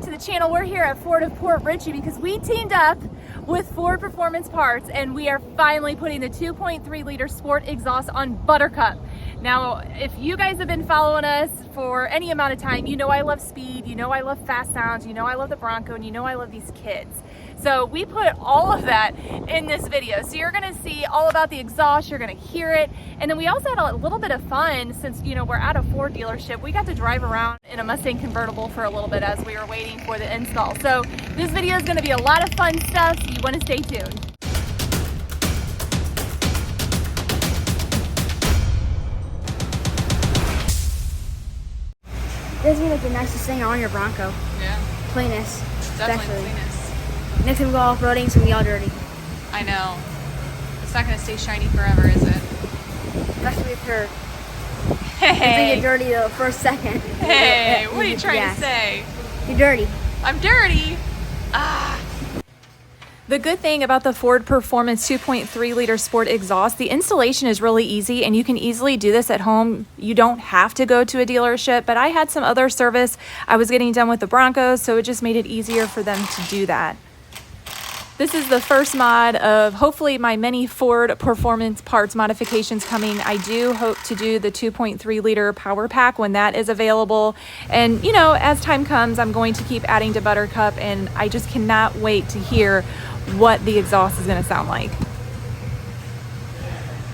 to the channel. We're here at Ford of Port Richey because we teamed up with Ford Performance Parts and we are finally putting the 2.3 liter sport exhaust on Buttercup. Now, if you guys have been following us for any amount of time, you know I love speed, you know I love fast sounds, you know I love the Bronco, and you know I love these kids. So we put all of that in this video. So you're gonna see all about the exhaust, you're gonna hear it. And then we also had a little bit of fun since, you know, we're at a Ford dealership. We got to drive around in a Mustang convertible for a little bit as we were waiting for the install. So this video is gonna be a lot of fun stuff, so you wanna stay tuned. This is like the nicest thing on your Bronco. Yeah. Cleanness. Definitely especially. cleanness. Next time we go off-roading, it's gonna be all dirty. I know. It's not gonna stay shiny forever, is it? Especially with her. Hey. It's gonna get dirty the first second. Hey, what are you trying to say? You're dirty. I'm dirty. Ah. The good thing about the Ford Performance 2.3 liter sport exhaust, the installation is really easy and you can easily do this at home. You don't have to go to a dealership, but I had some other service I was getting done with the Broncos, so it just made it easier for them to do that. This is the first mod of hopefully my many Ford Performance Parts modifications coming. I do hope to do the 2.3 liter power pack when that is available. And you know, as time comes, I'm going to keep adding to Buttercup, and I just cannot wait to hear what the exhaust is going to sound like.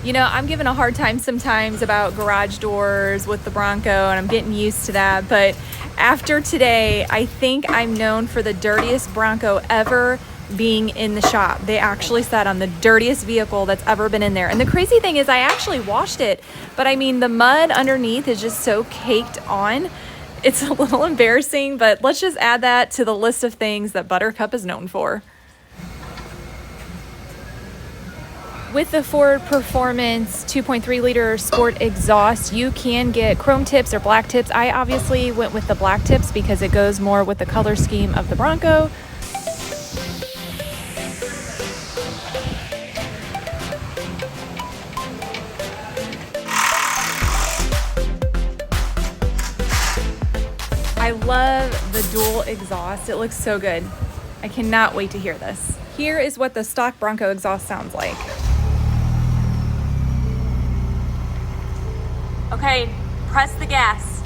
You know, I'm given a hard time sometimes about garage doors with the Bronco, and I'm getting used to that, but after today, I think I'm known for the dirtiest Bronco ever being in the shop. They actually sat on the dirtiest vehicle that's ever been in there. And the crazy thing is I actually washed it, but I mean, the mud underneath is just so caked on. It's a little embarrassing, but let's just add that to the list of things that Buttercup is known for. With the Ford Performance 2.3 liter sport exhaust, you can get chrome tips or black tips. I obviously went with the black tips because it goes more with the color scheme of the Bronco. I love the dual exhaust. It looks so good. I cannot wait to hear this. Here is what the stock Bronco exhaust sounds like. Okay, press the gas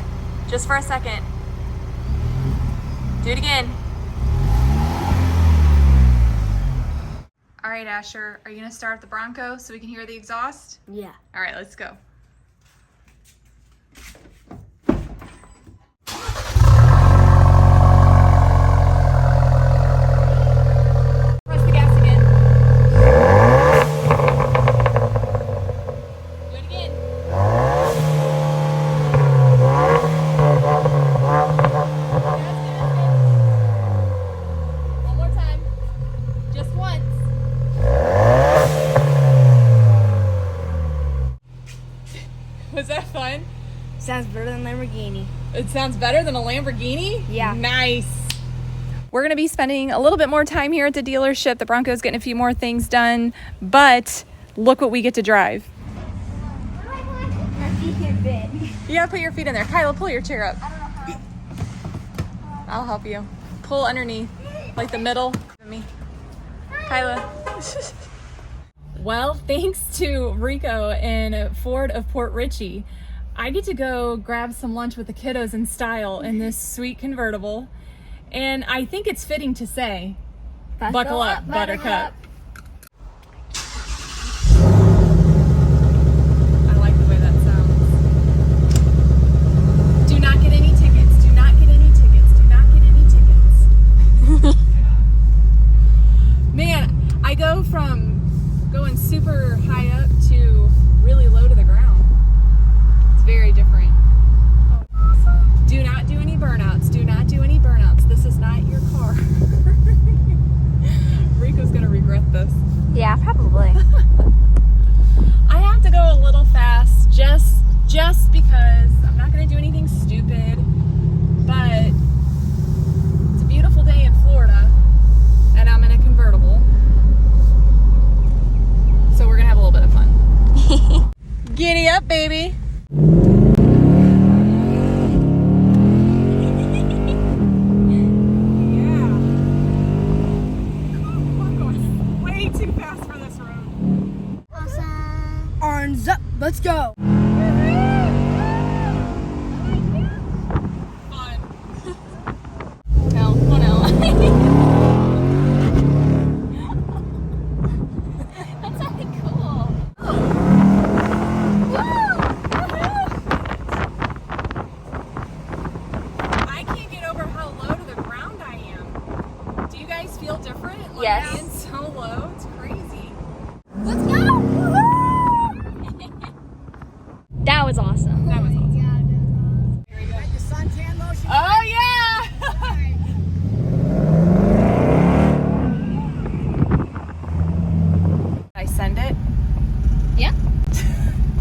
just for a second. Do it again. All right, Asher, are you gonna start the Bronco so we can hear the exhaust? Yeah. All right, let's go. Press the gas again. Do it again. One more time. Just once. Was that fun? Sounds better than Lamborghini. It sounds better than a Lamborghini? Yeah. Nice. We're going to be spending a little bit more time here at the dealership. The Bronco's getting a few more things done, but look what we get to drive. My feet can't fit. You gotta put your feet in there. Kyla, pull your chair up. I'll help you. Pull underneath, like the middle. Me. Kyla. Well, thanks to Rico and Ford of Port Richey, I get to go grab some lunch with the kiddos in style in this sweet convertible. And I think it's fitting to say, buckle up, Buttercup. I like the way that sounds. Do not get any tickets. Do not get any tickets. Do not get any tickets. Man, I go from going super high up to really low to the ground. It's very different. Do not do any burnouts. Do not do any burnouts. This is not your car. Rico's gonna regret this. Yeah, probably. I have to go a little fast just because I'm not gonna do anything stupid, but it's a beautiful day in Florida and I'm in a convertible. So we're gonna have a little bit of fun. Giddy up, baby. go. No, oh no. That's something cool. I can't get over how low to the ground I am. Do you guys feel different? Like Yes. being so low, it's crazy. Let's go! That was awesome. That was awesome. Oh yeah! I send it. Yeah.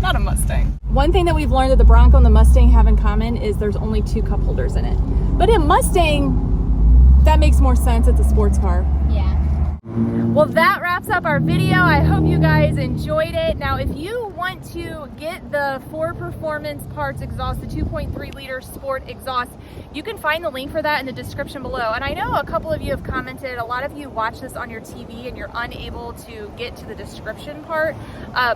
Not a Mustang. One thing that we've learned that the Bronco and the Mustang have in common is there's only 2 cup holders in it. But in Mustang, that makes more sense. It's a sports car. Yeah. Well, that wraps up our video. I hope you guys enjoyed it. Now, if you want to get the Ford Performance Parts exhaust, the 2.3 liter sport exhaust, you can find the link for that in the description below. And I know a couple of you have commented, a lot of you watch this on your TV and you're unable to get to the description part.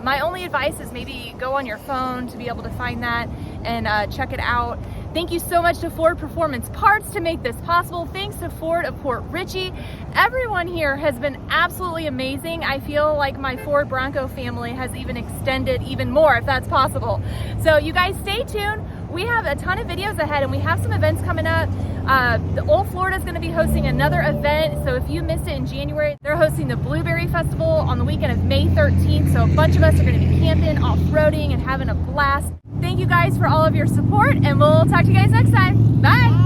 My only advice is maybe go on your phone to be able to find that and check it out. Thank you so much to Ford Performance Parts to make this possible. Thanks to Ford of Port Richey. Everyone here has been absolutely amazing. I feel like my Ford Bronco family has even extended even more, if that's possible. So you guys stay tuned. We have a ton of videos ahead and we have some events coming up. The Old Florida is going to be hosting another event. So if you missed it in January, they're hosting the Blueberry Festival on the weekend of May 13th. So a bunch of us are going to be camping, off-roading, and having a blast. Thank you guys for all of your support, and we'll talk to you guys next time. Bye.